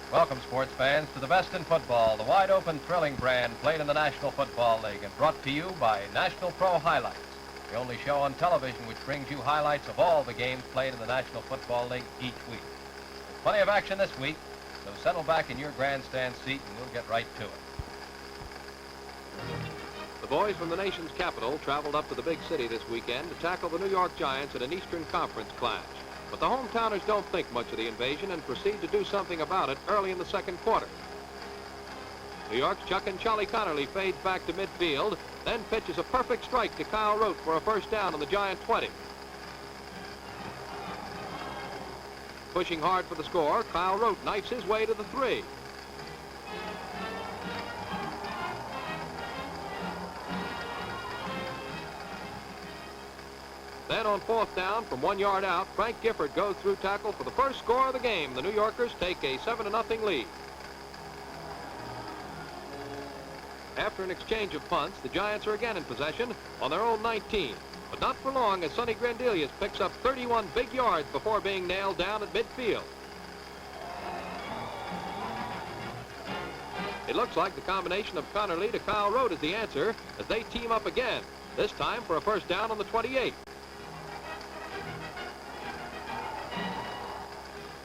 Welcome, sports fans, to the best in football, the wide-open, thrilling brand played in the National Football League and brought to you by National Pro Highlights, the only show on television which brings you highlights of all the games played in the National Football League each week. There's plenty of action this week, so settle back in your grandstand seat and we'll get right to it. The boys from the nation's capital traveled up to the big city this weekend to tackle the New York Giants in an Eastern Conference clash. But the hometowners don't think much of the invasion and proceed to do something about it early in the second quarter. New York's Chuck and Charlie Connerly fades back to midfield, then pitches a perfect strike to Kyle Rote for a first down on the Giant 20. Pushing hard for the score, Kyle Rote knifes his way to the 3. Then on fourth down, from 1 yard out, Frank Gifford goes through tackle for the first score of the game. The New Yorkers take a 7-0 lead. After an exchange of punts, the Giants are again in possession on their own 19. But not for long, as Sonny Grandelius picks up 31 big yards before being nailed down at midfield. It looks like the combination of Connerly to Kyle Rote is the answer as they team up again, this time for a first down on the 28.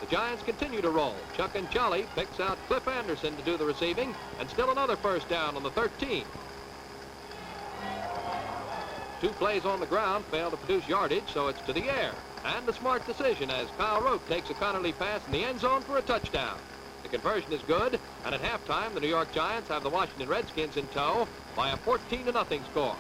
The Giants continue to roll. Chuck and Charlie picks out Cliff Anderson to do the receiving, and still another first down on the 13. 2 plays on the ground fail to produce yardage, so it's to the air. And a smart decision as Kyle Rote takes a Connerly pass in the end zone for a touchdown. The conversion is good, and at halftime, the New York Giants have the Washington Redskins in tow by a 14-0 score.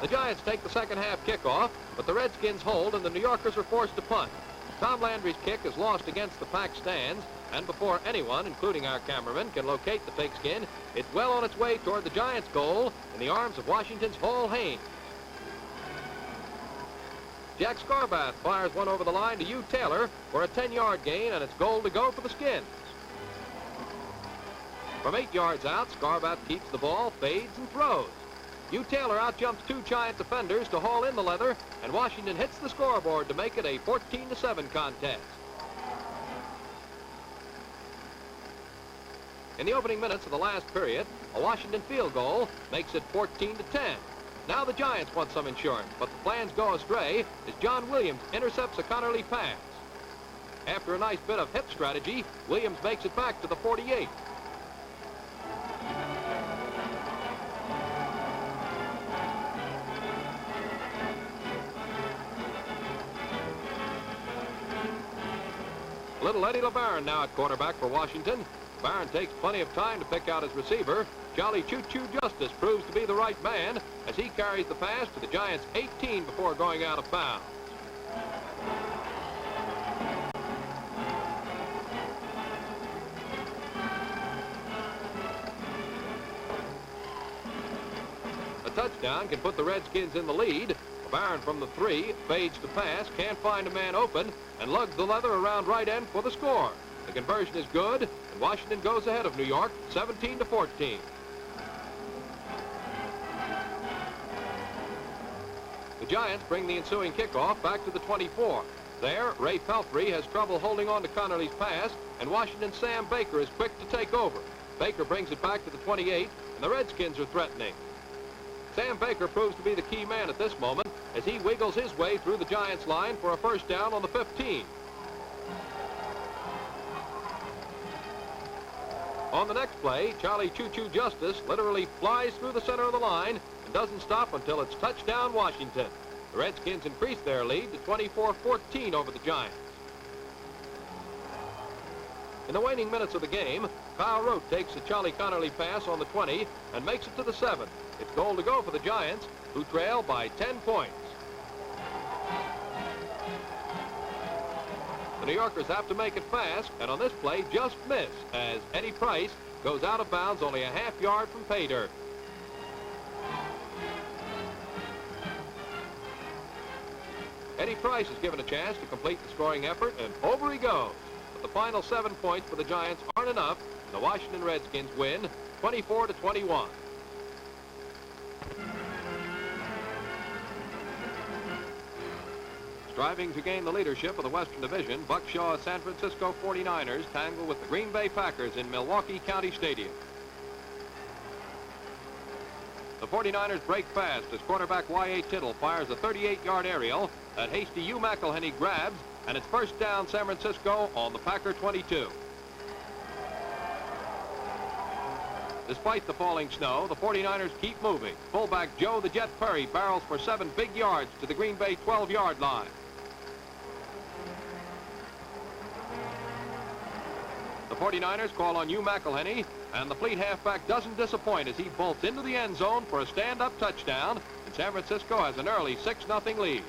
The Giants take the second half kickoff, but the Redskins hold and the New Yorkers are forced to punt. Tom Landry's kick is lost against the packed stands, and before anyone, including our cameraman, can locate the pigskin, it's well on its way toward the Giants' goal in the arms of Washington's Hall Haynes. Jack Scarbath fires one over the line to Hugh Taylor for a 10-yard gain, and it's goal to go for the Skins. From 8 yards out, Scarbath keeps the ball, fades, and throws. Hugh Taylor outjumps 2 Giant defenders to haul in the leather, and Washington hits the scoreboard to make it a 14-7 contest. In the opening minutes of the last period, a Washington field goal makes it 14-10. Now the Giants want some insurance, but the plans go astray as John Williams intercepts a Connerly pass. After a nice bit of hip strategy, Williams makes it back to the 48. Little Eddie LeBaron now at quarterback for Washington. Barron takes plenty of time to pick out his receiver. Jolly Choo-Choo Justice proves to be the right man as he carries the pass to the Giants' 18 before going out of bounds. A touchdown can put the Redskins in the lead. Barron from the 3 fades to pass, can't find a man open, and lugs the leather around right end for the score. The conversion is good, and Washington goes ahead of New York, 17-14. The Giants bring the ensuing kickoff back to the 24. There, Ray Pelfrey has trouble holding on to Connerly's pass, and Washington's Sam Baker is quick to take over. Baker brings it back to the 28, and the Redskins are threatening. Sam Baker proves to be the key man at this moment as he wiggles his way through the Giants' line for a first down on the 15. On the next play, Charlie Choo-Choo Justice literally flies through the center of the line and doesn't stop until it's touchdown Washington. The Redskins increase their lead to 24-14 over the Giants. In the waning minutes of the game, Kyle Rote takes a Charlie Connerly pass on the 20 and makes it to the 7. It's goal to go for the Giants, who trail by 10 points. The New Yorkers have to make it fast, and on this play just miss as Eddie Price goes out of bounds only a half yard from pay dirt. Eddie Price is given a chance to complete the scoring effort, and over he goes. But the final 7 points for the Giants aren't enough, and the Washington Redskins win 24-21. Striving to gain the leadership of the Western Division, Buck Shaw's San Francisco 49ers tangle with the Green Bay Packers in Milwaukee County Stadium. The 49ers break fast as quarterback Y.A. Tittle fires a 38-yard aerial that hasty Hugh McElhenney grabs, and it's first down San Francisco on the Packer 22. Despite the falling snow, the 49ers keep moving. Fullback Joe the Jet Perry barrels for 7 big yards to the Green Bay 12-yard line. The 49ers call on Hugh McElhenney, and the fleet halfback doesn't disappoint as he bolts into the end zone for a stand-up touchdown, and San Francisco has an early 6-0 lead.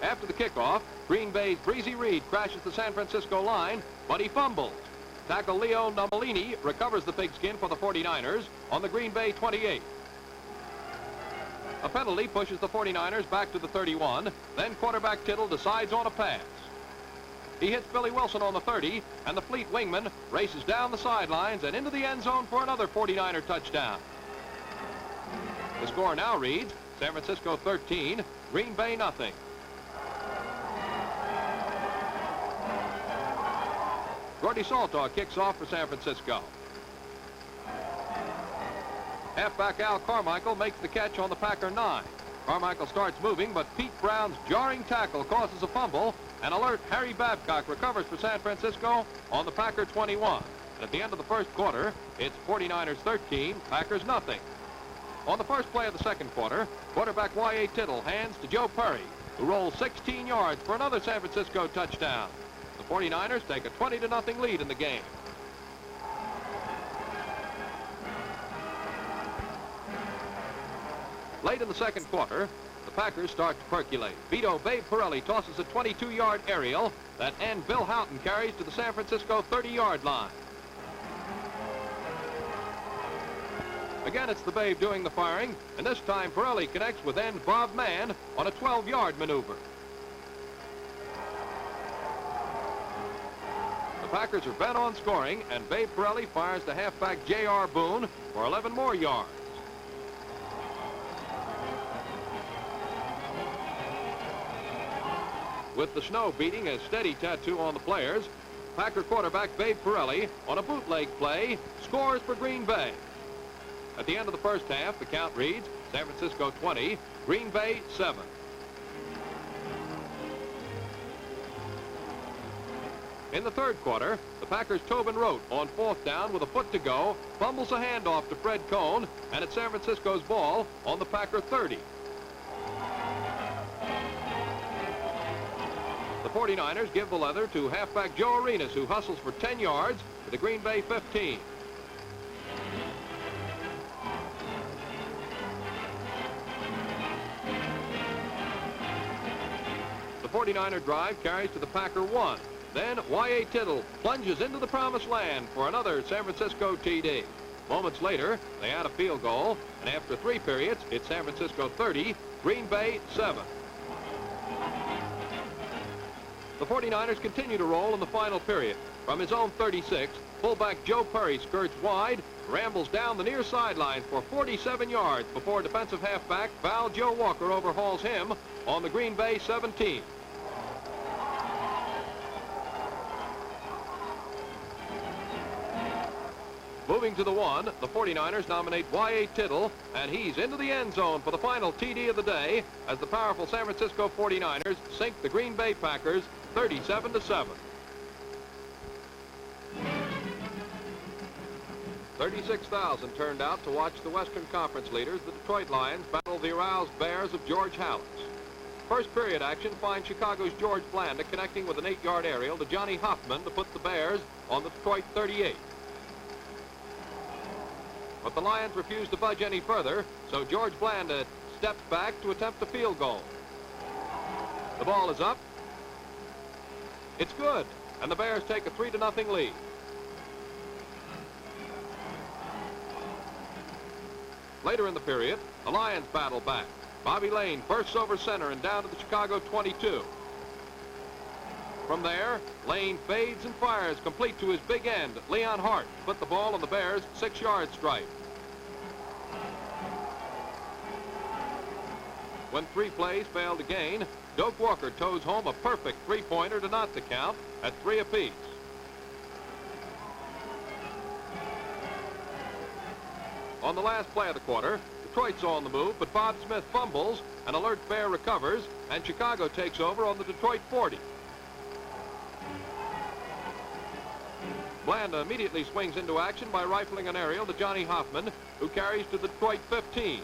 After the kickoff, Green Bay's Breezy Reed crashes the San Francisco line, but he fumbles. Tackle Leo Nomalini recovers the pigskin for the 49ers on the Green Bay 28. A penalty pushes the 49ers back to the 31. Then quarterback Tittle decides on a pass. He hits Billy Wilson on the 30, and the fleet wingman races down the sidelines and into the end zone for another 49er touchdown. The score now reads San Francisco 13, Green Bay nothing. Gordy Saltaw kicks off for San Francisco. Halfback Al Carmichael makes the catch on the Packer 9. Carmichael starts moving, but Pete Brown's jarring tackle causes a fumble, and alert Harry Babcock recovers for San Francisco on the Packer 21. And at the end of the first quarter, it's 49ers 13, Packers nothing. On the first play of the second quarter, quarterback Y.A. Tittle hands to Joe Perry, who rolls 16 yards for another San Francisco touchdown. The 49ers take a 20-0 lead in the game. Late in the second quarter, the Packers start to percolate. Vito Babe Pirelli tosses a 22-yard aerial that end Bill Houghton carries to the San Francisco 30-yard line. Again, it's the Babe doing the firing, and this time Pirelli connects with end Bob Mann on a 12-yard maneuver. The Packers are bent on scoring, and Babe Pirelli fires to halfback J.R. Boone for 11 more yards. With the snow beating a steady tattoo on the players, Packer quarterback Babe Pirelli, on a bootleg play, scores for Green Bay. At the end of the first half, the count reads San Francisco 20, Green Bay 7. In the third quarter, the Packers' Tobin Rote on fourth down with a foot to go fumbles a handoff to Fred Cohn, and it's San Francisco's ball on the Packer 30. The 49ers give the leather to halfback Joe Arenas, who hustles for 10 yards to the Green Bay 15. The 49er drive carries to the Packer 1. Then Y.A. Tittle plunges into the promised land for another San Francisco TD. Moments later, they add a field goal, and after 3 periods, it's San Francisco 30, Green Bay 7. The 49ers continue to roll in the final period. From his own 36, fullback Joe Perry skirts wide, rambles down the near sidelines for 47 yards before defensive halfback Val Joe Walker overhauls him on the Green Bay 17. Moving to the 1, the 49ers nominate Y.A. Tittle, and he's into the end zone for the final TD of the day as the powerful San Francisco 49ers sink the Green Bay Packers 37-7. 36,000 turned out to watch the Western Conference leaders, the Detroit Lions, battle the aroused Bears of George Halas. First period action finds Chicago's George Blanda connecting with an 8-yard aerial to Johnny Hoffman to put the Bears on the Detroit 38. But the Lions refuse to budge any further, so George Blanda steps back to attempt a field goal. The ball is up. It's good, and the Bears take a 3-0 lead. Later in the period, the Lions battle back. Bobby Lane bursts over center and down to the Chicago 22. From there, Lane fades and fires complete to his big end, Leon Hart, to put the ball on the Bears' 6-yard stripe. When 3 plays fail to gain, Doak Walker toes home a perfect three-pointer to knot the count at 3 apiece. On the last play of the quarter, Detroit's on the move, but Bob Smith fumbles, and Alert Bear recovers, and Chicago takes over on the Detroit 40. Blanda immediately swings into action by rifling an aerial to Johnny Hoffman, who carries to the Detroit 15.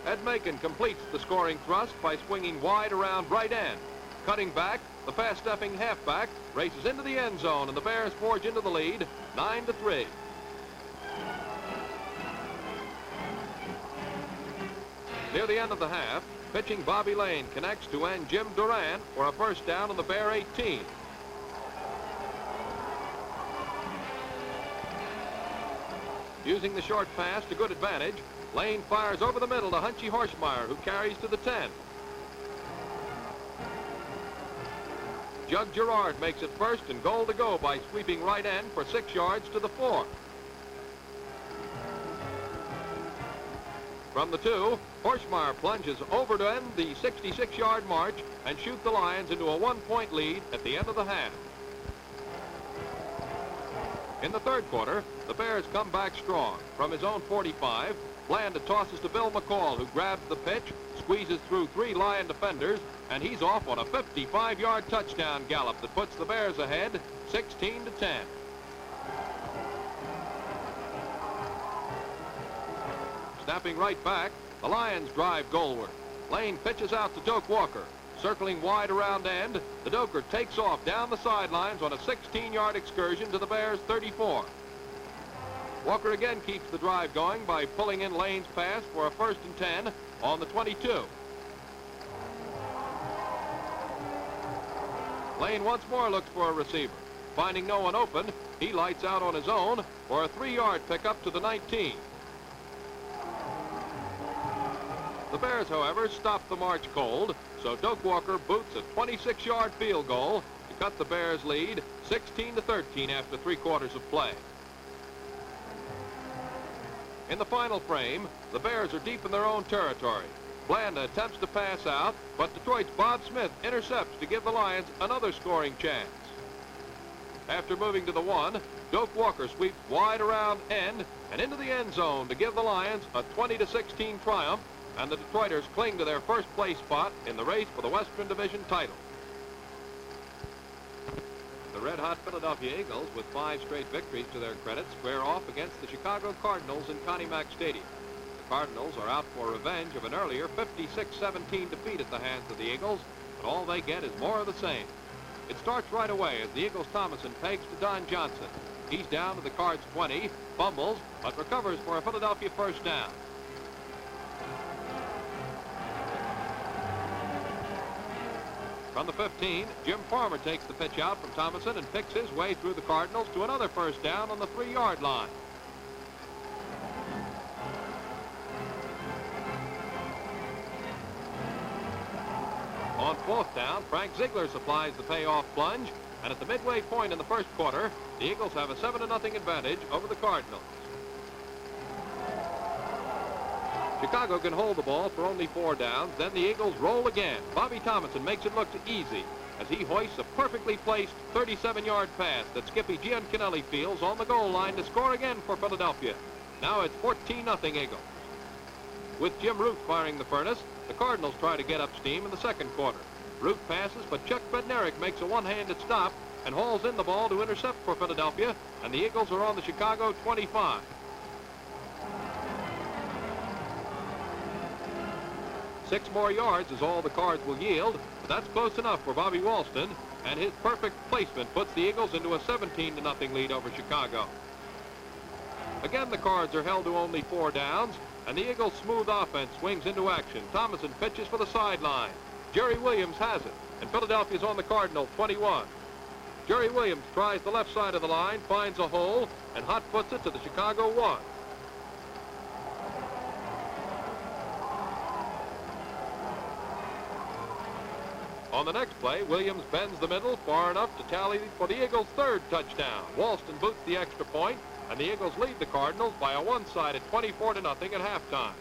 Ed Macon completes the scoring thrust by swinging wide around right end. Cutting back, the fast-stepping halfback races into the end zone, and the Bears forge into the lead, 9-3. Near the end of the half, pitching Bobby Lane connects to end Jim Duran for a first down on the Bear 18. Using the short pass to good advantage, Lane fires over the middle to Hunchy Horschmeyer, who carries to the 10. Jug Gerard makes it first and goal to go by sweeping right end for 6 yards to the 4. From the 2, Horschmeyer plunges over to end the 66-yard march and shoot the Lions into a 1-point lead at the end of the half. In the third quarter, the Bears come back strong. From his own 45, Blanda tosses to Bill McCall, who grabs the pitch, squeezes through 3 Lion defenders, and he's off on a 55-yard touchdown gallop that puts the Bears ahead 16-10. Snapping right back, the Lions drive goalward. Lane pitches out to Doak Walker. Circling wide around end, the Doker takes off down the sidelines on a 16-yard excursion to the Bears' 34. Walker again keeps the drive going by pulling in Lane's pass for a 1st and 10 on the 22. Lane once more looks for a receiver. Finding no one open, he lights out on his own for a 3-yard pickup to the 19. The Bears, however, stop the march cold, so Doak Walker boots a 26-yard field goal to cut the Bears' lead 16-13 after 3 quarters of play. In the final frame, the Bears are deep in their own territory. Blanda attempts to pass out, but Detroit's Bob Smith intercepts to give the Lions another scoring chance. After moving to the 1, Doak Walker sweeps wide around end and into the end zone to give the Lions a 20-16 triumph, and the Detroiters cling to their first place spot in the race for the Western Division title. The red-hot Philadelphia Eagles, with 5 straight victories to their credit, square off against the Chicago Cardinals in Connie Mack Stadium. The Cardinals are out for revenge of an earlier 56-17 defeat at the hands of the Eagles, but all they get is more of the same. It starts right away as the Eagles' Thomason pegs to Don Johnson. He's down to the Cards' 20, fumbles, but recovers for a Philadelphia first down. From the 15, Jim Farmer takes the pitch out from Thomason and picks his way through the Cardinals to another first down on the 3-yard line. On 4th down, Frank Ziegler supplies the payoff plunge, and at the midway point in the first quarter, the Eagles have a 7-0 advantage over the Cardinals. Chicago can hold the ball for only 4 downs. Then the Eagles roll again. Bobby Thomason makes it look easy as he hoists a perfectly placed 37-yard pass that Skippy Giancanelli fields on the goal line to score again for Philadelphia. Now it's 14-0 Eagles. With Jim Root firing the furnace, the Cardinals try to get up steam in the second quarter. Root passes, but Chuck Bednarik makes a one-handed stop and hauls in the ball to intercept for Philadelphia, and the Eagles are on the Chicago 25. 6 more yards is all the Cards will yield, but that's close enough for Bobby Walston, and his perfect placement puts the Eagles into a 17-0 lead over Chicago. Again, the Cards are held to only 4 downs, and the Eagles' smooth offense swings into action. Thomason pitches for the sideline. Jerry Williams has it, and Philadelphia's on the Cardinal 21. Jerry Williams tries the left side of the line, finds a hole, and hot-foots it to the Chicago 1. On the next play, Williams bends the middle far enough to tally for the Eagles' 3rd touchdown. Walston boots the extra point, and the Eagles lead the Cardinals by a one-sided 24-0 at halftime.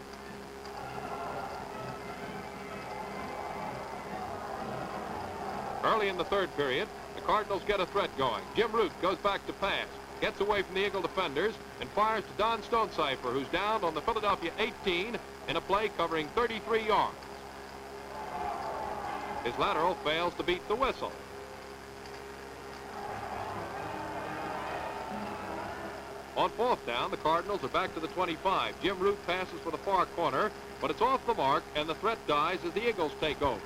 Early in the third period, the Cardinals get a threat going. Jim Root goes back to pass, gets away from the Eagle defenders, and fires to Don Stonecipher, who's down on the Philadelphia 18 in a play covering 33 yards. His lateral fails to beat the whistle. On fourth down, the Cardinals are back to the 25. Jim Root passes for the far corner, but it's off the mark, and the threat dies as the Eagles take over.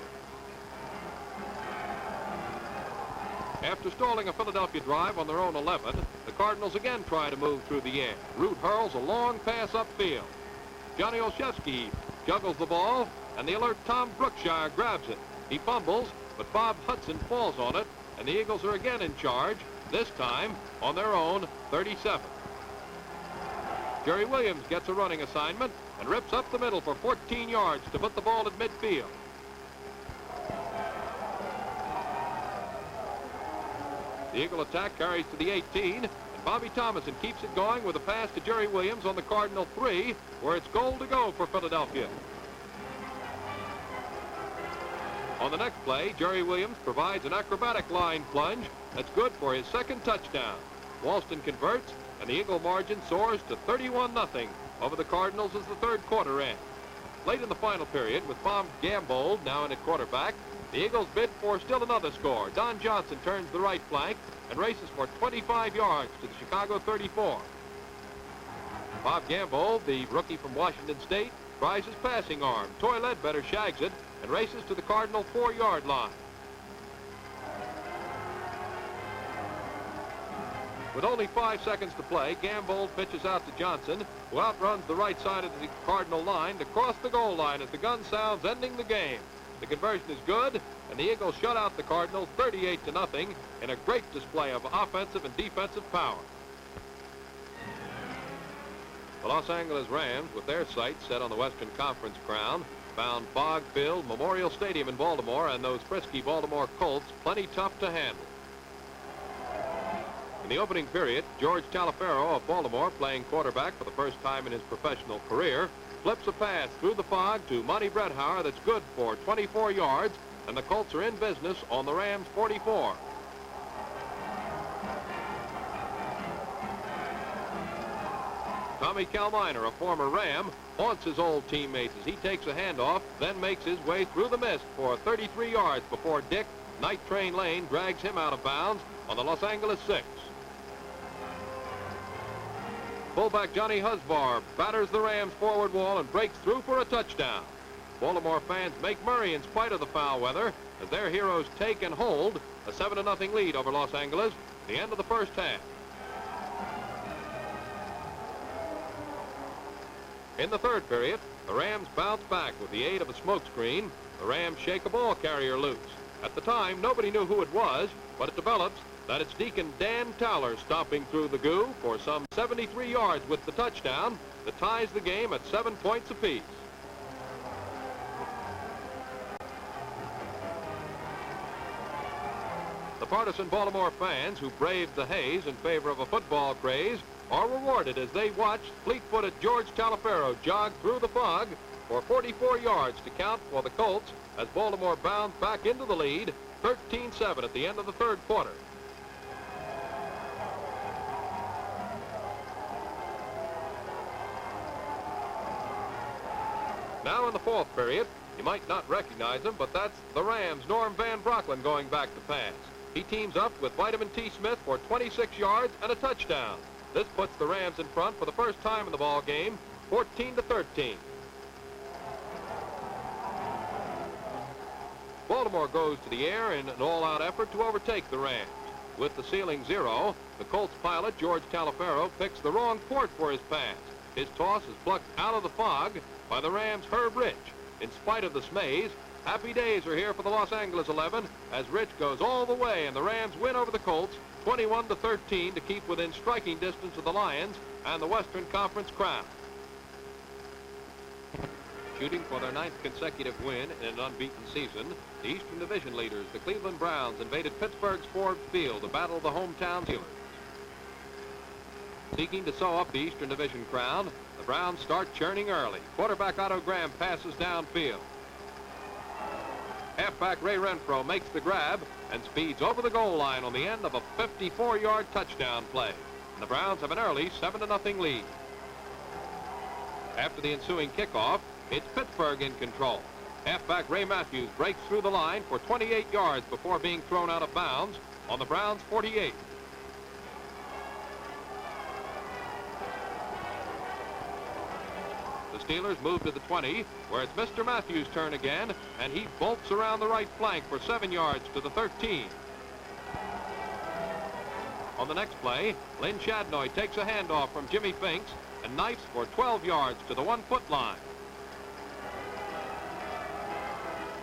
After stalling a Philadelphia drive on their own 11, the Cardinals again try to move through the air. Root hurls a long pass upfield. Johnny Olszewski juggles the ball, and the alert Tom Brookshire grabs it. He fumbles, but Bob Hudson falls on it, and the Eagles are again in charge, this time on their own 37. Jerry Williams gets a running assignment and rips up the middle for 14 yards to put the ball at midfield. The Eagle attack carries to the 18, and Bobby Thomason keeps it going with a pass to Jerry Williams on the Cardinal 3, where it's goal to go for Philadelphia. On the next play, Jerry Williams provides an acrobatic line plunge that's good for his second touchdown. Walston converts, and the Eagle margin soars to 31-0 over the Cardinals as the third quarter ends. Late in the final period, with Bob Gambold now in at quarterback, the Eagles bid for still another score. Don Johnson turns the right flank and races for 25 yards to the Chicago 34. Bob Gambold, the rookie from Washington State, tries his passing arm. Toy Ledbetter shags it and races to the Cardinal 4-yard line. With only 5 seconds to play, Gambold pitches out to Johnson, who outruns the right side of the Cardinal line to cross the goal line as the gun sounds, ending the game. The conversion is good, and the Eagles shut out the Cardinals 38-0 in a great display of offensive and defensive power. The Los Angeles Rams, with their sights set on the Western Conference crown, found fog-filled Memorial Stadium in Baltimore and those frisky Baltimore Colts plenty tough to handle. In the opening period, George Taliaferro of Baltimore, playing quarterback for the first time in his professional career, flips a pass through the fog to Monty Bredhauer that's good for 24 yards, and the Colts are in business on the Rams' 44. Tommy Kalminer, a former Ram, haunts his old teammates as he takes a handoff, then makes his way through the mist for 33 yards before Dick Night Train Lane drags him out of bounds on the Los Angeles 6. Fullback Johnny Husbar batters the Rams' forward wall and breaks through for a touchdown. Baltimore fans make merry in spite of the foul weather as their heroes take and hold a 7-0 lead over Los Angeles at the end of the first half. In the third period, the Rams bounce back with the aid of a smokescreen. The Rams shake a ball carrier loose. At the time, nobody knew who it was, but it develops that it's Deacon Dan Towler stomping through the goo for some 73 yards with the touchdown that ties the game at 7 points apiece. The partisan Baltimore fans who braved the haze in favor of a football craze are rewarded as they watch fleet-footed George Taliaferro jog through the fog for 44 yards to count for the Colts as Baltimore bounds back into the lead 13-7 at the end of the third quarter. Now in the fourth period, you might not recognize him, but that's the Rams' Norm Van Brocklin going back to pass. He teams up with Vitamin T. Smith for 26 yards and a touchdown. This puts the Rams in front for the first time in the ball game, 14-13. Baltimore goes to the air in an all-out effort to overtake the Rams. With the ceiling 0, the Colts pilot, George Taliaferro, picks the wrong port for his pass. His toss is plucked out of the fog by the Rams' Herb Rich. In spite of the smaze, happy days are here for the Los Angeles 11 as Rich goes all the way and the Rams win over the Colts 21-13 to keep within striking distance of the Lions and the Western Conference crown. Shooting for their 9th consecutive win in an unbeaten season, the Eastern Division leaders, the Cleveland Browns, invaded Pittsburgh's Ford Field to battle the hometown Steelers. Seeking to sew up the Eastern Division crown, the Browns start churning early. Quarterback Otto Graham passes downfield. Halfback Ray Renfro makes the grab and speeds over the goal line on the end of a 54-yard touchdown play. And the Browns have an early 7-0 lead. After the ensuing kickoff, it's Pittsburgh in control. Halfback Ray Matthews breaks through the line for 28 yards before being thrown out of bounds on the Browns' 48. The Steelers move to the 20, where it's Mr. Matthews' turn again, and he bolts around the right flank for 7 yards to the 13. On the next play, Lynn Shadnoy takes a handoff from Jimmy Finks and knifes for 12 yards to the 1-foot line.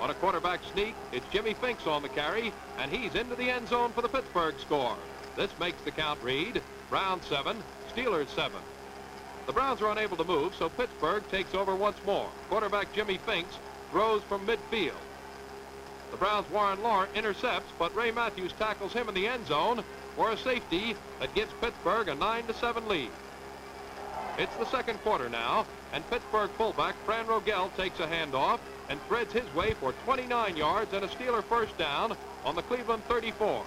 On a quarterback sneak, it's Jimmy Finks on the carry, and he's into the end zone for the Pittsburgh score. This makes the count read, Browns 7, Steelers 7. The Browns are unable to move, so Pittsburgh takes over once more. Quarterback Jimmy Finks throws from midfield. The Browns' Warren Lahr intercepts, but Ray Matthews tackles him in the end zone for a safety that gives Pittsburgh a 9-7 lead. It's the second quarter now, and Pittsburgh fullback Fran Rogel takes a handoff and threads his way for 29 yards and a Steeler first down on the Cleveland 34.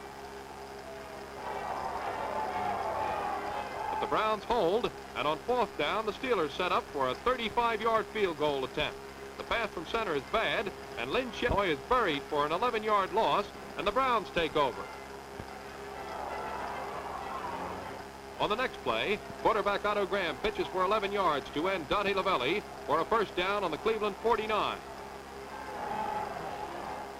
But the Browns hold, and on fourth down, the Steelers set up for a 35-yard field goal attempt. The pass from center is bad, and Lynn Shadnoy is buried for an 11-yard loss, and the Browns take over. On the next play, quarterback Otto Graham pitches for 11 yards to end Dante Lavelli for a first down on the Cleveland 49.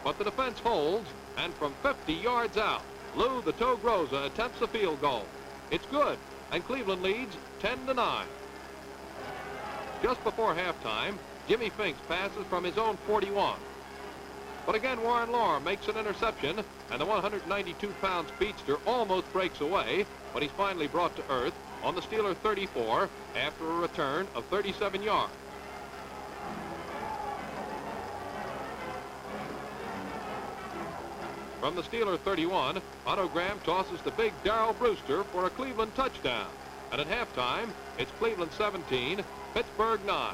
But the defense holds, and from 50 yards out, Lou the Toe Groza attempts a field goal. It's good, and Cleveland leads 10-9. Just before halftime, Jimmy Finks passes from his own 41. But again, Warren Lahr makes an interception, and the 192-pound speedster almost breaks away, but he's finally brought to earth on the Steeler 34 after a return of 37 yards. From the Steeler 31, Otto Graham tosses to big Darrell Brewster for a Cleveland touchdown. And at halftime, it's Cleveland 17, Pittsburgh 9.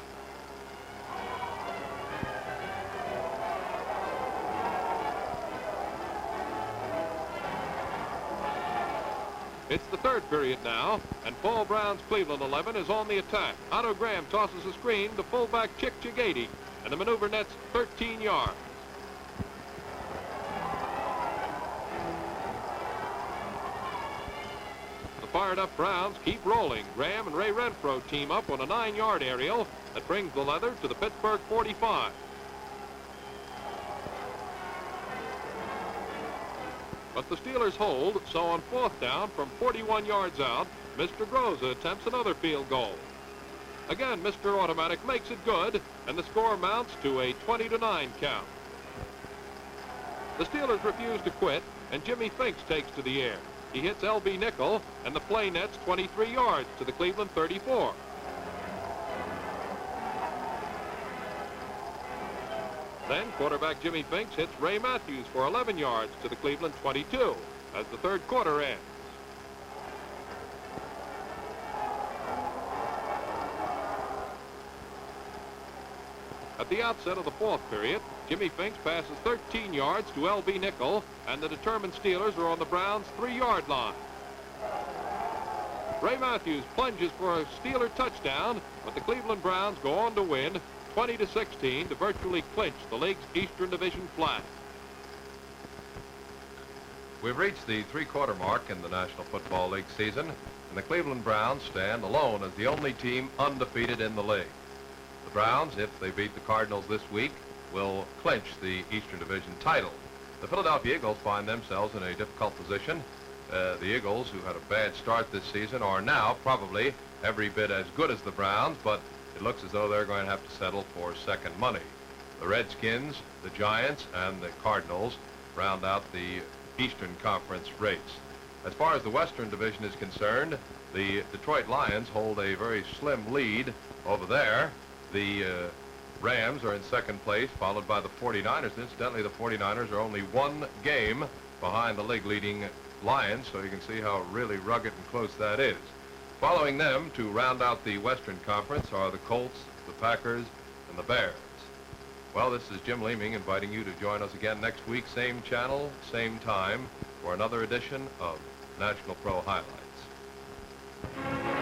It's the third period now, and Paul Brown's Cleveland 11 is on the attack. Otto Graham tosses a screen to fullback Chick Chigady, and the maneuver nets 13 yards. The fired-up Browns keep rolling. Graham and Ray Renfro team up on a 9-yard aerial that brings the leather to the Pittsburgh 45. But the Steelers hold, so on fourth down from 41 yards out, Mr. Groza attempts another field goal. Again, Mr. Automatic makes it good, and the score mounts to a 20-9 count. The Steelers refuse to quit, and Jimmy Finks takes to the air. He hits L.B. Nickel, and the play nets 23 yards to the Cleveland 34. Then quarterback Jimmy Finks hits Ray Matthews for 11 yards to the Cleveland 22 as the third quarter ends. At the outset of the fourth period, Jimmy Finks passes 13 yards to L.B. Nickel, and the determined Steelers are on the Browns' 3-yard line. Ray Matthews plunges for a Steeler touchdown, but the Cleveland Browns go on to win 20-16 to virtually clinch the league's Eastern Division flag. We've reached the three-quarter mark in the National Football League season, and the Cleveland Browns stand alone as the only team undefeated in the league. The Browns, if they beat the Cardinals this week, will clinch the Eastern Division title. The Philadelphia Eagles find themselves in a difficult position. The Eagles, who had a bad start this season, are now probably every bit as good as the Browns, but it looks as though they're going to have to settle for second money. The Redskins, the Giants, and the Cardinals round out the Eastern Conference race. As far as the Western Division is concerned, the Detroit Lions hold a very slim lead over there. The Rams are in second place, followed by the 49ers. Incidentally, the 49ers are only one game behind the league-leading Lions, so you can see how really rugged and close that is. Following them to round out the Western Conference are the Colts, the Packers, and the Bears. Well, this is Jim Leeming inviting you to join us again next week, same channel, same time, for another edition of National Pro Highlights.